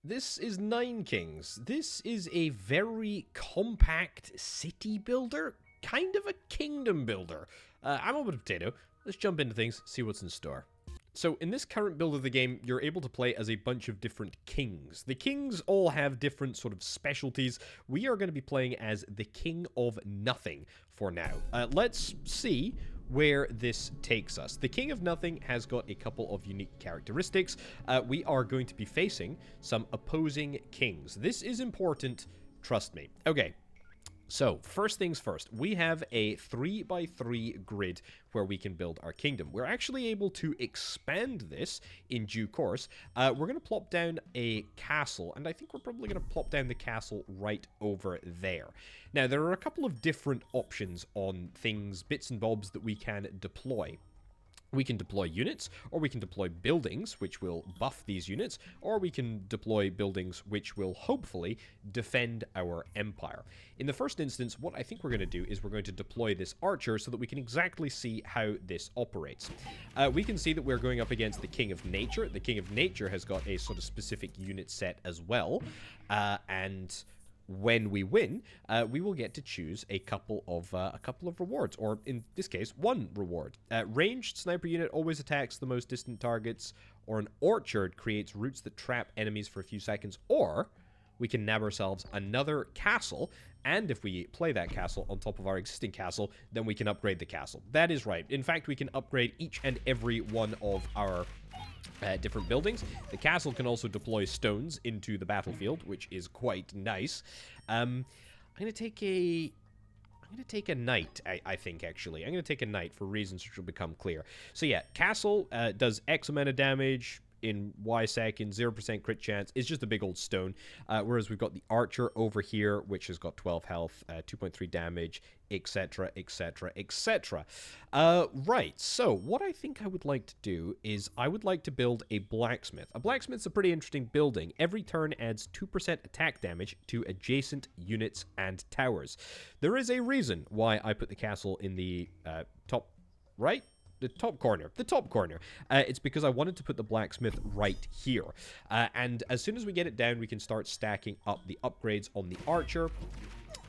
This is Nine Kings. This is a very compact city builder, kind of a kingdom builder. I'm Orbital Potato. Let's jump into things, see what's in store. So in this current build of the game, you're able to play as a bunch of different kings. The kings all have different sort of specialties. We are going to be playing as the King of Nothing for now. Let's see where this takes us. The King of Nothing has got a couple of unique characteristics. We are going to be facing some opposing kings. This is important, trust me. Okay. So, first things first, we have a 3x3 grid where we can build our kingdom. We're actually able to expand this in due course. We're going to plop down a castle, and I think we're probably going to plop down the castle right over there. Now, there are a couple of different options on things, bits and bobs that we can deploy. We can deploy units, or we can deploy buildings, which will buff these units, or we can deploy buildings which will hopefully defend our empire. In the first instance, what I think we're going to do is we're going to deploy this archer so that we can exactly see how this operates. We can see that we're going up against the King of Nature. The King of Nature has got a sort of specific unit set as well, and when we win, we will get to choose a couple of rewards, or in this case, one reward. Ranged sniper unit always attacks the most distant targets, or an orchard creates roots that trap enemies for a few seconds, or we can nab ourselves another castle, and if we play that castle on top of our existing castle, then we can upgrade the castle. That is right. In fact, we can upgrade each and every one of our different buildings. The castle can also deploy stones into the battlefield, which is quite nice. I'm gonna take a knight, I think, actually. I'm gonna take a knight for reasons which will become clear. So yeah, castle does X amount of damage in Y seconds, 0% crit chance. It's just a big old stone. Whereas we've got the archer over here, which has got 12 health, 2.3 damage, etc, etc, etc. Right, so what I think I would like to do is I would like to build a blacksmith. A blacksmith's a pretty interesting building. Every turn adds 2% attack damage to adjacent units and towers. There is a reason why I put the castle in the top right. The top corner. It's because I wanted to put the blacksmith right here. And as soon as we get it down, we can start stacking up the upgrades on the archer.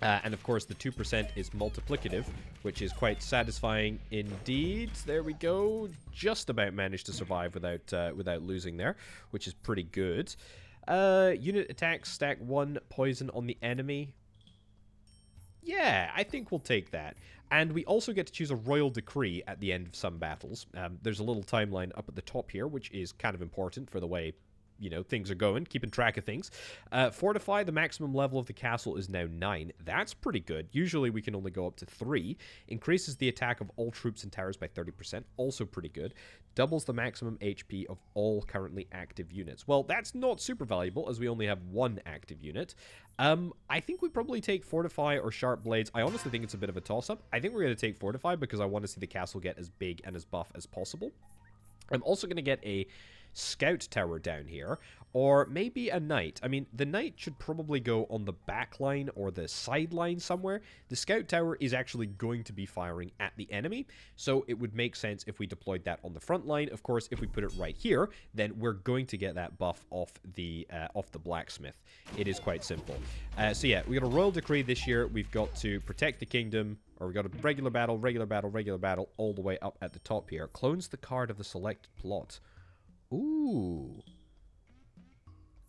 And of course, the 2% is multiplicative, which is quite satisfying indeed. There we go. Just about managed to survive without losing there, which is pretty good. Unit attacks stack 1 poison on the enemy. Yeah, I think we'll take that. And we also get to choose a royal decree at the end of some battles. There's a little timeline up at the top here, which is kind of important for the way, you know, things are going, keeping track of things. Fortify, the maximum level of the castle is now 9. That's pretty good. Usually we can only go up to 3. Increases the attack of all troops and towers by 30%. Also pretty good. Doubles the maximum HP of all currently active units. Well, that's not super valuable, as we only have 1 active unit. I think we probably take Fortify or Sharp Blades. I honestly think it's a bit of a toss-up. I think we're going to take Fortify because I want to see the castle get as big and as buff as possible. I'm also going to get a scout tower down here, or maybe a knight. I mean, the knight should probably go on the back line or the sideline somewhere. The scout tower is actually going to be firing at the enemy, so it would make sense if we deployed that on the front line. Of course, if we put it right here, then we're going to get that buff off the blacksmith. It is quite simple. So yeah, we got a royal decree this year. We've got to protect the kingdom, or we got a regular battle, all the way up at the top here. Clones the card of the selected plot. Ooh.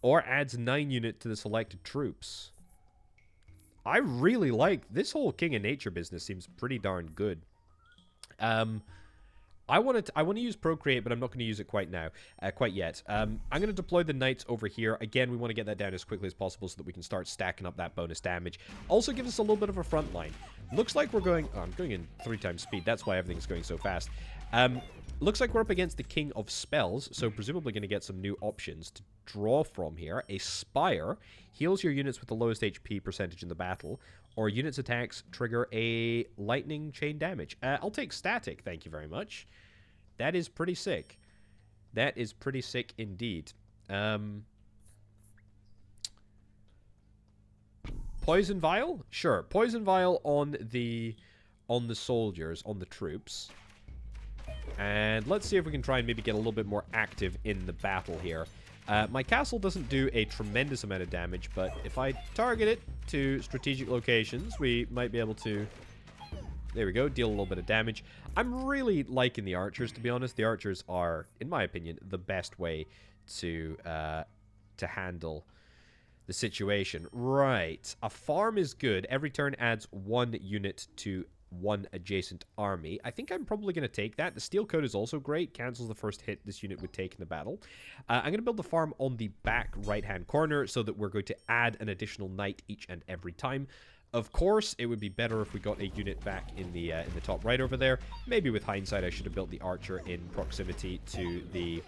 Or adds 9 unit to the selected troops. I really like this whole King of Nature business. Seems pretty darn good. I want to use Procreate, but I'm not going to use it quite yet. I'm going to deploy the knights over here. Again, we want to get that down as quickly as possible so that we can start stacking up that bonus damage. Also give us a little bit of a front line. Looks like we're going... Oh, I'm going in 3 times speed. That's why everything's going so fast. Looks like we're up against the King of Spells, so presumably going to get some new options to draw from here. A Spire heals your units with the lowest HP percentage in the battle, or units attacks trigger a lightning chain damage. I'll take Static, thank you very much. That is pretty sick. That is pretty sick indeed. Poison Vial? Sure. Poison Vial on the soldiers, on the troops. And let's see if we can try and maybe get a little bit more active in the battle here. My castle doesn't do a tremendous amount of damage, but if I target it to strategic locations, we might be able to... There we go, deal a little bit of damage. I'm really liking the archers, to be honest. The archers are, in my opinion, the best way to handle the situation. Right, a farm is good. Every turn adds 1 unit to 1 adjacent army. I think I'm probably going to take that. The steel coat is also great. Cancels the first hit this unit would take in the battle. I'm going to build the farm on the back right-hand corner so that we're going to add an additional knight each and every time. Of course, it would be better if we got a unit back in the top right over there. Maybe with hindsight, I should have built the archer in proximity to the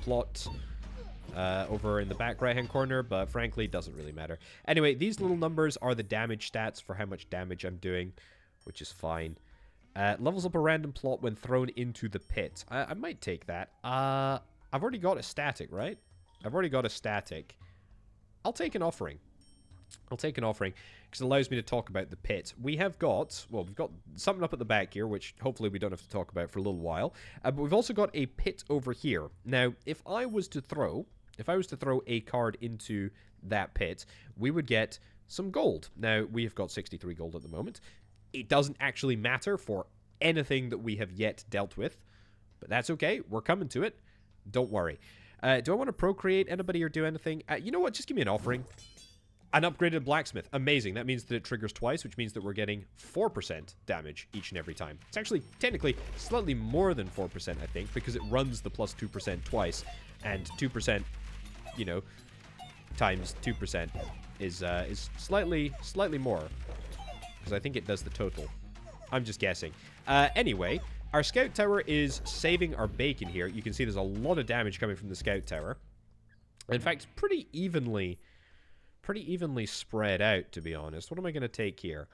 plot over in the back right-hand corner, but frankly, doesn't really matter. Anyway, these little numbers are the damage stats for how much damage I'm doing, which is fine. Levels up a random plot when thrown into the pit. I might take that. I've already got a static, right? I've already got a static. I'll take an offering. I'll take an offering because it allows me to talk about the pit. We have got, well, we've got something up at the back here, which hopefully we don't have to talk about for a little while. But we've also got a pit over here. Now, if I was to throw a card into that pit, we would get some gold. Now, we have got 63 gold at the moment. It doesn't actually matter for anything that we have yet dealt with, but that's okay. We're coming to it. Don't worry. Do I want to procreate anybody or do anything? You know what? Just give me an offering. An upgraded blacksmith. Amazing. That means that it triggers twice, which means that we're getting 4% damage each and every time. It's actually, technically, slightly more than 4%, I think, because it runs the plus 2% twice. And 2%, you know, times 2% is slightly more. Because I think it does the total. I'm just guessing. Anyway, our scout tower is saving our bacon here. You can see there's a lot of damage coming from the scout tower. In fact, pretty evenly spread out, to be honest. What am I going to take here?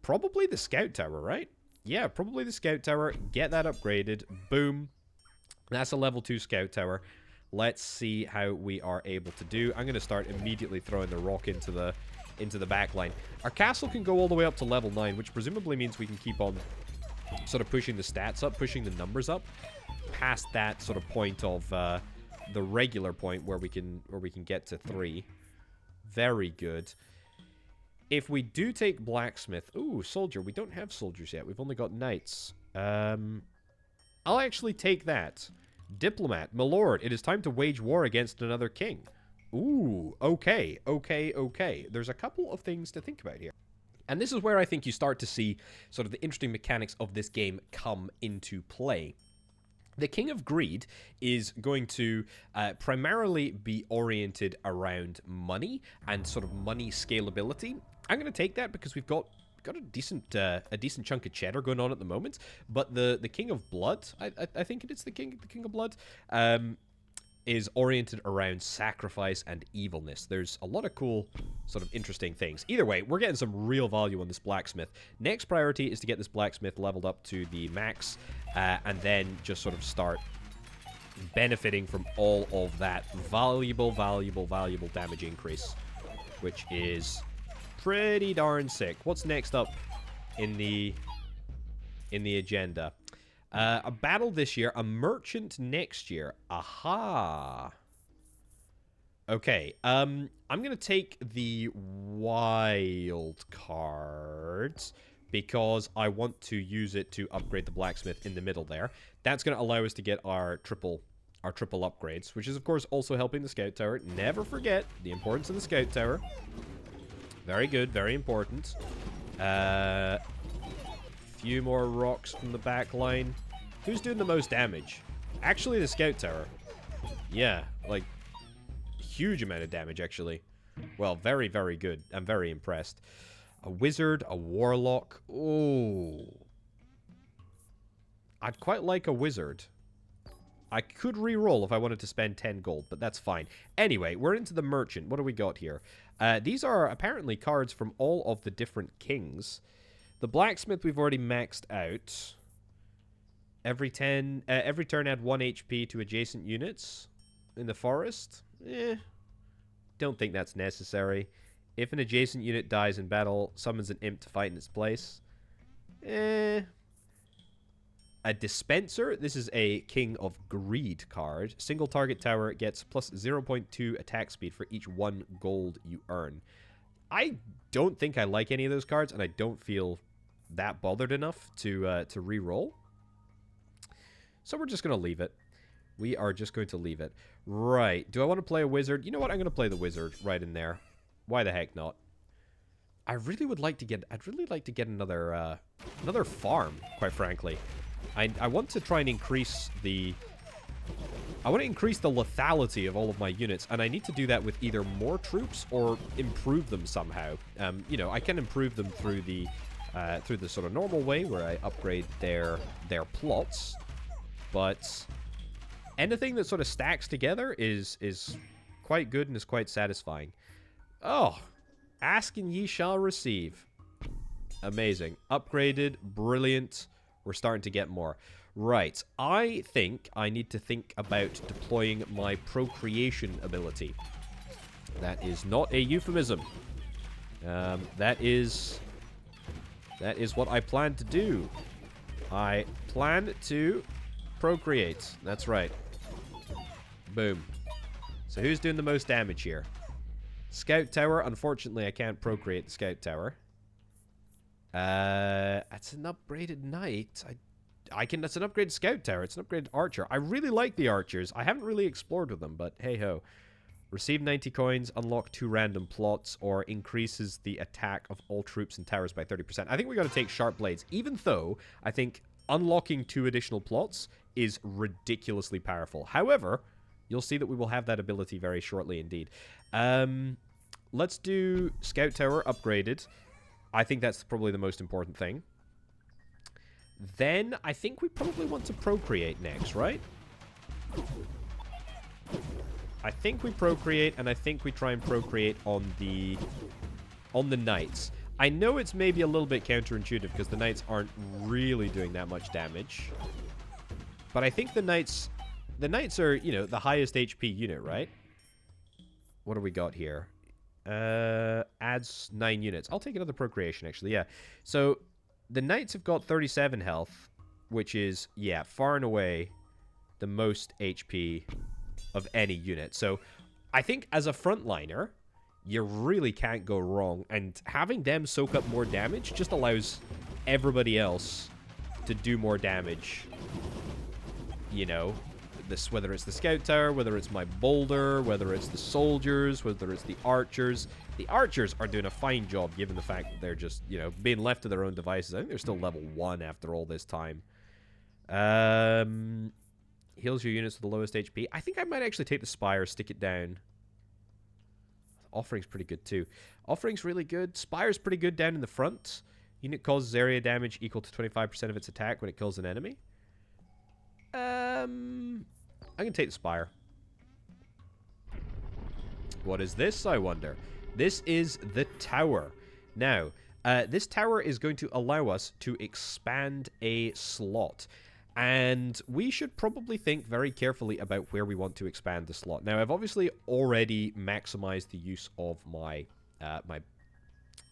Probably the scout tower, right? Yeah, probably the scout tower. Get that upgraded. Boom. That's a level 2 scout tower. Let's see how we are able to do. I'm going to start immediately throwing the rock into the back line. Our castle can go all the way up to level 9, which presumably means we can keep on sort of pushing the stats up, pushing the numbers up past that sort of point of the regular point where we can get to 3. Very good. If we do take blacksmith... Ooh, soldier. We don't have soldiers yet. We've only got knights. I'll actually take that. Diplomat. My lord, it is time to wage war against another king. Ooh, okay. There's a couple of things to think about here. And this is where I think you start to see sort of the interesting mechanics of this game come into play. The King of Greed is going to primarily be oriented around money and sort of money scalability. I'm going to take that because we've got a decent chunk of cheddar going on at the moment. But the King of Blood, I think it is the King of Blood, is oriented around sacrifice and evilness. There's a lot of cool, sort of interesting things. Either way, we're getting some real value on this blacksmith. Next priority is to get this blacksmith leveled up to the max, and then just sort of start benefiting from all of that valuable damage increase, which is pretty darn sick. What's next up in the agenda? A battle this year, a merchant next year. Aha. Okay, I'm going to take the wild cards because I want to use it to upgrade the blacksmith in the middle there. That's going to allow us to get our triple upgrades, which is, of course, also helping the scout tower. Never forget the importance of the scout tower. Very good, very important. Few more rocks from the back line. Who's doing the most damage? Actually, the scout tower. Yeah, like, huge amount of damage, actually. Well, very, very good. I'm very impressed. A wizard, a warlock. Oh. I'd quite like a wizard. I could re-roll if I wanted to spend 10 gold, but that's fine. Anyway, we're into the merchant. What do we got here? These are apparently cards from all of the different kings. The blacksmith we've already maxed out. Every turn add 1 HP to adjacent units in the forest. Don't think that's necessary. If an adjacent unit dies in battle, summons an imp to fight in its place. A dispenser. This is a King of Greed card. Single target tower gets plus 0.2 attack speed for each 1 gold you earn. I don't think I like any of those cards, and I don't feel that bothered enough to re-roll. So we're just going to leave it. We are just going to leave it. Right. Do I want to play a wizard? You know what? I'm going to play the wizard right in there. Why the heck not? I'd really like to get another another farm, quite frankly. I want to try and increase the lethality of all of my units, and I need to do that with either more troops or improve them somehow. You know, I can improve them through the sort of normal way where I upgrade their plots, but anything that sort of stacks together is quite good and is quite satisfying. Oh, ask and ye shall receive. Amazing. Upgraded. Brilliant. We're starting to get more. Right. I think I need to think about deploying my procreation ability. That is not a euphemism. That is what I plan to do. I plan to procreate. That's right. Boom. So who's doing the most damage here? Scout tower. Unfortunately, I can't procreate the scout tower. That's an upgraded knight. That's an upgraded scout tower. It's an upgraded archer. I really like the archers. I haven't really explored with them, but hey ho. Receive 90 coins, unlock 2 random plots, or increases the attack of all troops and towers by 30%. I think we got to take sharp blades, even though I think unlocking 2 additional plots is ridiculously powerful. However, you'll see that we will have that ability very shortly indeed. Let's do scout tower upgraded. I think that's probably the most important thing. Then, I think we probably want to procreate next, right? I think we procreate, and I think we try and procreate on the knights. I know it's maybe a little bit counterintuitive, because the knights aren't really doing that much damage. But I think the knights are, you know, the highest HP unit, right? What do we got here? Adds 9 units. I'll take another procreation, actually, yeah. So, the knights have got 37 health, which is, yeah, far and away the most HP of any unit. So, I think as a frontliner, you really can't go wrong, and having them soak up more damage just allows everybody else to do more damage. You know, whether it's the scout tower, whether it's my boulder, whether it's the soldiers, whether it's the archers. The archers are doing a fine job, given the fact that they're just, you know, being left to their own devices. I think they're still level 1 after all this time. Heals your units with the lowest HP. I think I might actually take the Spire, stick it down. Offering's pretty good, too. Offering's really good. Spire's pretty good down in the front. Unit causes area damage equal to 25% of its attack when it kills an enemy. I can take the Spire. What is this, I wonder? This is the tower. Now, this tower is going to allow us to expand a slot. And we should probably think very carefully about where we want to expand the slot. Now, I've obviously already maximized the use of my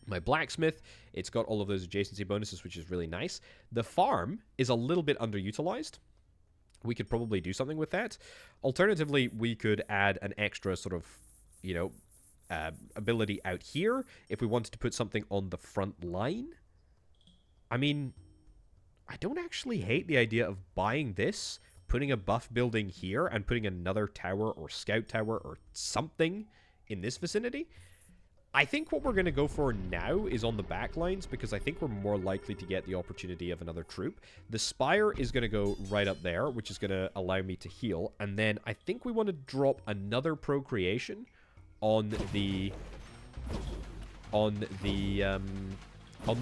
my blacksmith. It's got all of those adjacency bonuses, which is really nice. The farm is a little bit underutilized. We could probably do something with that. Alternatively, we could add an extra sort of, you know, ability out here if we wanted to put something on the front line. I mean, I don't actually hate the idea of buying this, putting a buff building here, and putting another tower or scout tower or something in this vicinity. I think what we're going to go for now is on the back lines, because I think we're more likely to get the opportunity of another troop. The Spire is going to go right up there, which is going to allow me to heal. And then I think we want to drop another procreation on the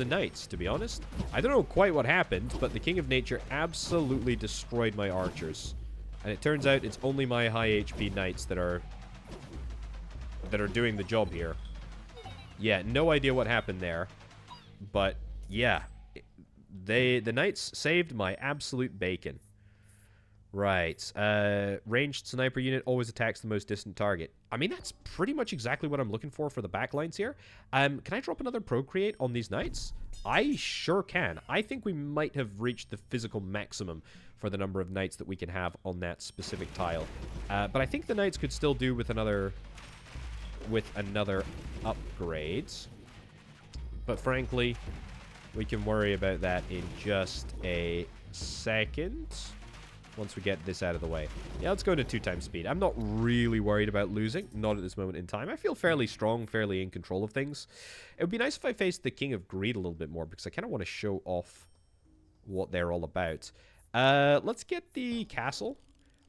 knights, to be honest. I don't know quite what happened, but the King of Nature absolutely destroyed my archers. And it turns out it's only my high HP knights that are doing the job here. Yeah, no idea what happened there. But, yeah. The knights saved my absolute bacon. Right. Ranged sniper unit always attacks the most distant target. I mean, that's pretty much exactly what I'm looking for the backlines here. Can I drop another Procreate on these knights? I sure can. I think we might have reached the physical maximum for the number of knights that we can have on that specific tile. But I think the knights could still do with another upgrade. But frankly, we can worry about that in just a second. Once we get this out of the way. Yeah, let's go to 2x speed. I'm not really worried about losing. Not at this moment in time. I feel fairly strong, fairly in control of things. It would be nice if I faced the King of Greed a little bit more, because I kind of want to show off what they're all about. Let's get the castle.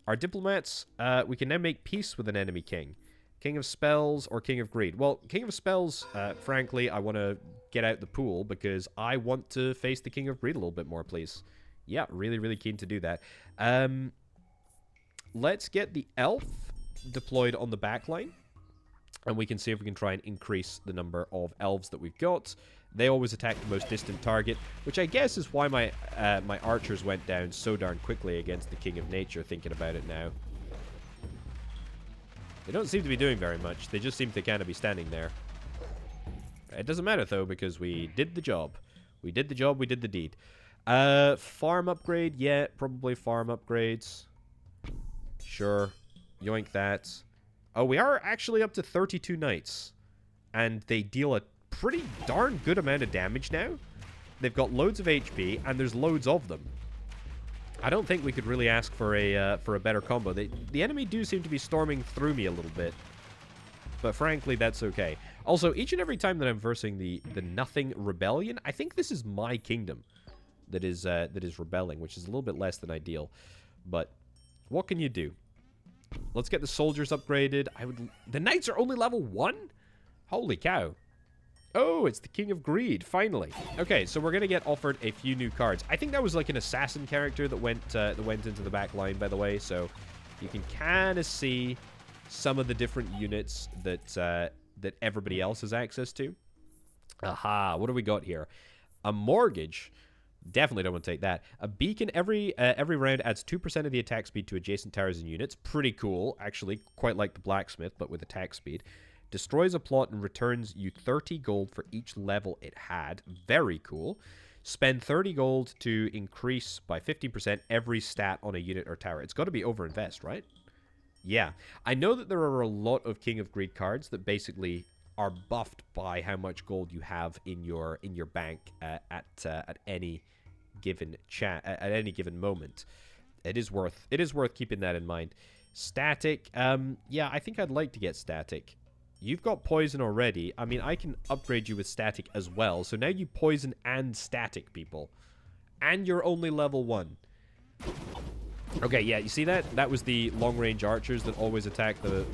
Our diplomats, we can now make peace with an enemy king. King of Spells or King of Greed? Well, King of Spells, frankly, I want to get out the pool, because I want to face the King of Greed a little bit more, please. Yeah, really, really keen to do that. Let's get the elf deployed on the back line. And we can see if we can try and increase the number of elves that we've got. They always attack the most distant target, which I guess is why my my archers went down so darn quickly against the King of Nature, thinking about it now. They don't seem to be doing very much. They just seem to kind of be standing there. It doesn't matter, though, because we did the job. We did the job, we did the deed. Farm upgrade, yeah, probably farm upgrades. Sure. Yoink that. Oh, we are actually up to 32 knights. And they deal a pretty darn good amount of damage now. They've got loads of HP, and there's loads of them. I don't think we could really ask for a better combo. The enemy do seem to be storming through me a little bit. But frankly, that's okay. Also, each and every time that I'm versing the Nothing Rebellion, I think this is my kingdom that is rebelling, which is a little bit less than ideal. But what can you do? Let's get the soldiers upgraded. The knights are only level 1? Holy cow. Oh, it's the King of Greed, finally. Okay, so we're going to get offered a few new cards. I think that was like an assassin character that went into the back line, by the way. So you can kind of see some of the different units that everybody else has access to. Aha, what do we got here? A mortgage. Definitely don't want to take that. A beacon every round adds 2% of the attack speed to adjacent towers and units. Pretty cool, actually. Quite like the blacksmith, but with attack speed. Destroys a plot and returns you 30 gold for each level it had. Very cool. Spend 30 gold to increase by 50% every stat on a unit or tower. It's got to be Overinvest, right? Yeah. I know that there are a lot of King of Greed cards that basically are buffed by how much gold you have in your bank at any given at any given moment. It is worth keeping that in mind. Static, yeah, I think I'd like to get static. You've got poison already. I mean, I can upgrade you with static as well. So now you poison and static people, and you're only level 1. Okay, yeah, you see that? That was the long-range archers that always attack the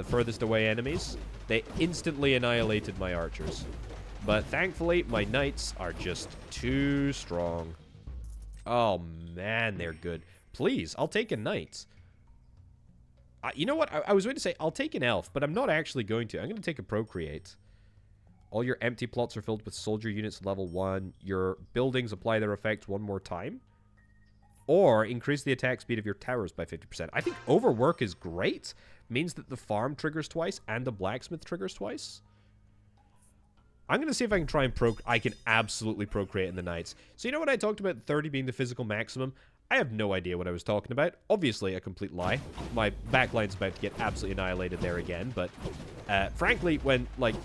furthest away enemies. They instantly annihilated my archers. But thankfully, my knights are just too strong. Oh, man, they're good. Please, I'll take a knight. You know what? I was going to say I'll take an elf, but I'm not actually going to. I'm going to take a Procreate. All your empty plots are filled with soldier units level 1. Your buildings apply their effect one more time. Or increase the attack speed of your towers by 50%. I think overwork is great. Means that the farm triggers twice and the blacksmith triggers twice. I'm going to see if I can try and I can absolutely Procreate in the knights. So you know what I talked about 30 being the physical maximum? I have no idea what I was talking about. Obviously, a complete lie. My backline's about to get absolutely annihilated there again. But frankly, when like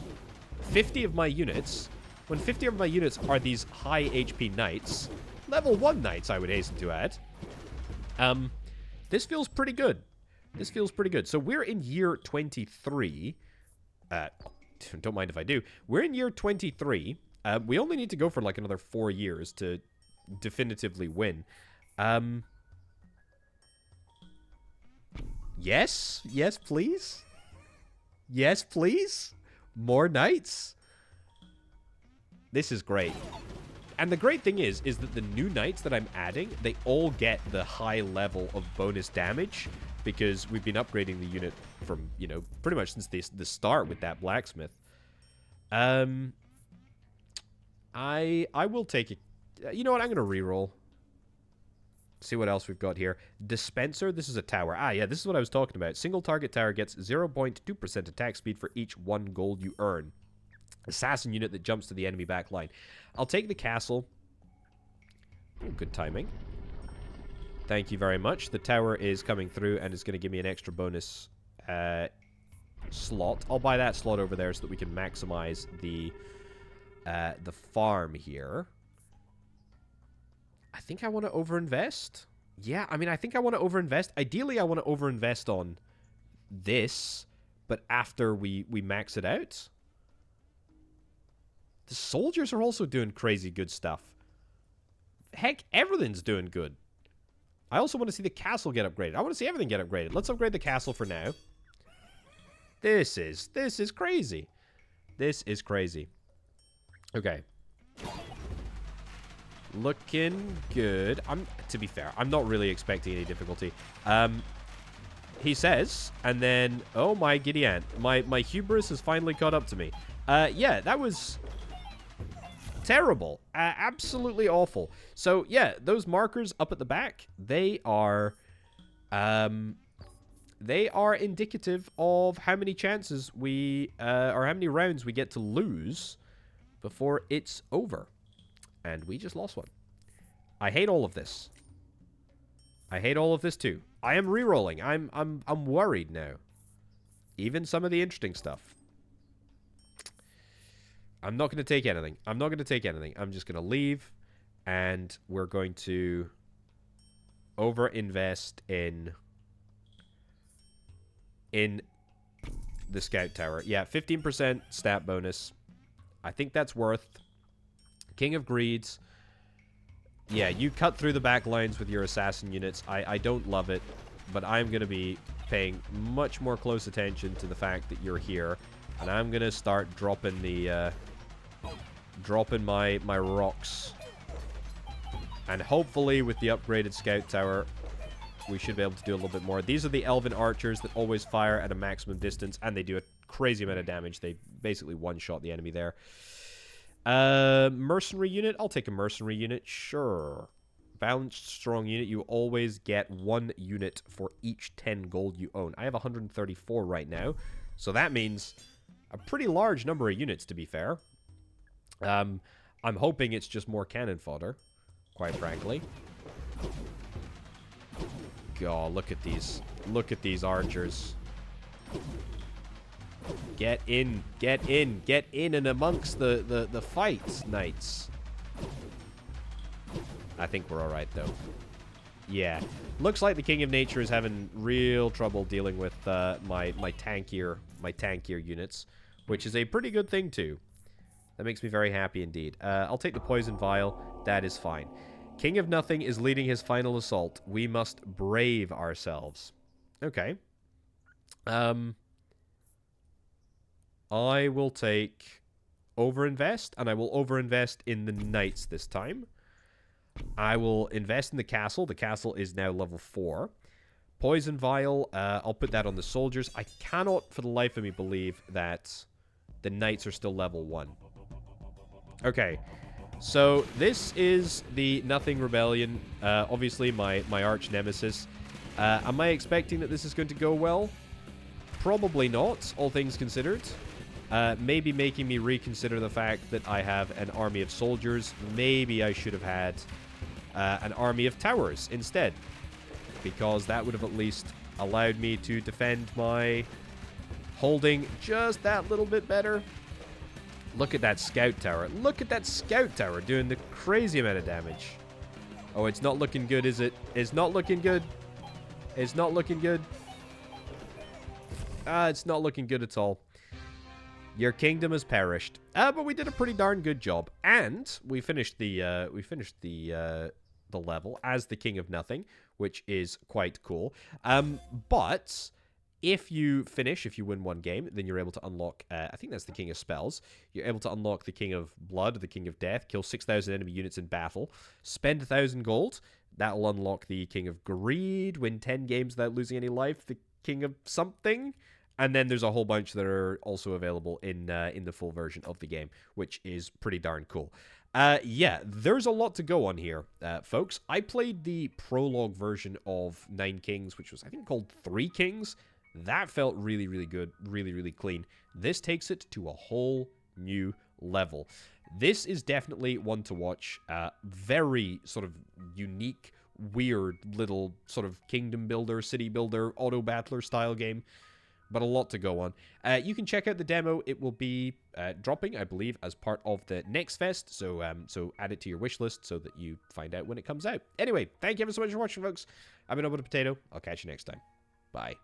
50 of my units are these high HP knights, level 1 knights, I would hasten to add. This feels pretty good. This feels pretty good. So we're in year 23. Don't mind if I do. We're in year 23. We only need to go for like another 4 years to definitively win. Yes? Yes, please? Yes, please? More knights? This is great. And the great thing is that the new knights that I'm adding, they all get the high level of bonus damage because we've been upgrading the unit from, you know, pretty much since the start with that blacksmith. I will take it. You know what? I'm going to reroll. See what else we've got here. Dispenser. This is a tower. Ah, yeah, this is what I was talking about. Single target tower gets 0.2% attack speed for each 1 gold you earn. Assassin unit that jumps to the enemy back line. I'll take the castle. Ooh, good timing. Thank you very much. The tower is coming through and is going to give me an extra bonus slot. I'll buy that slot over there so that we can maximize the farm here. I think I want to overinvest. Yeah, I mean, I think I want to overinvest. Ideally, I want to overinvest on this, but after we max it out. The soldiers are also doing crazy good stuff. Heck, everything's doing good. I also want to see the castle get upgraded. I want to see everything get upgraded. Let's upgrade the castle for now. This is crazy. This is crazy. Okay. Looking good. To be fair, I'm not really expecting any difficulty. He says, and then, oh my giddy aunt. My hubris has finally caught up to me. Yeah, that was terrible. Absolutely awful. So, yeah, those markers up at the back, they are indicative of how many chances we, or how many rounds we get to lose before it's over. And we just lost one. I hate all of this. I hate all of this too. I am re-rolling. I'm worried now. Even some of the interesting stuff. I'm not going to take anything. I'm not going to take anything. I'm just going to leave. And we're going to over-invest in the scout tower. Yeah, 15% stat bonus. I think that's worth. King of Greeds. Yeah, you cut through the back lines with your assassin units. I don't love it, but I'm going to be paying much more close attention to the fact that you're here. And I'm going to start dropping the... dropping my rocks. And hopefully with the upgraded scout tower, we should be able to do a little bit more. These are the elven archers that always fire at a maximum distance, and they do a crazy amount of damage. They basically one-shot the enemy there. Mercenary unit. I'll take a mercenary unit. Sure. Balanced strong unit. You always get 1 unit for each 10 gold you own. I have 134 right now. So that means a pretty large number of units, to be fair. I'm hoping it's just more cannon fodder, quite frankly. God, look at these. Look at these archers. Get in, get in, get in and amongst the fight, knights. I think we're alright, though. Yeah. Looks like the King of Nature is having real trouble dealing with my tankier units, which is a pretty good thing, too. That makes me very happy indeed. I'll take the Poison Vial. That is fine. King of Nothing is leading his final assault. We must brave ourselves. Okay. I will take overinvest, and I will overinvest in the knights this time. I will invest in the castle. The castle is now level 4. Poison Vial, I'll put that on the soldiers. I cannot for the life of me believe that the knights are still level 1. Okay, so this is the Nothing Rebellion. Obviously, my arch nemesis. Am I expecting that this is going to go well? Probably not, all things considered. Maybe making me reconsider the fact that I have an army of soldiers. Maybe I should have had an army of towers instead, because that would have at least allowed me to defend my holding just that little bit better. Look at that scout tower. Look at that scout tower doing the crazy amount of damage. Oh, it's not looking good, is it? It's not looking good. It's not looking good. It's not looking good at all. Your kingdom has perished. But we did a pretty darn good job, and we finished the level as the King of Nothing, which is quite cool. But if you win one game, then you're able to unlock, I think that's the King of Spells. You're able to unlock the King of Blood, the King of Death, kill 6,000 enemy units in battle, spend 1,000 gold. That'll unlock the King of Greed, win 10 games without losing any life, the King of something. And then there's a whole bunch that are also available in the full version of the game, which is pretty darn cool. Yeah, there's a lot to go on here, folks. I played the prologue version of Nine Kings, which was, I think, called Three Kings. That felt really, really good, really, really clean. This takes it to a whole new level. This is definitely one to watch. Very sort of unique, weird little sort of kingdom builder, city builder, auto battler style game. But a lot to go on. You can check out the demo. It will be dropping, I believe, as part of the next fest. So add it to your wish list so that you find out when it comes out. Anyway, thank you ever so much for watching, folks. I've been Orbital Potato. I'll catch you next time. Bye.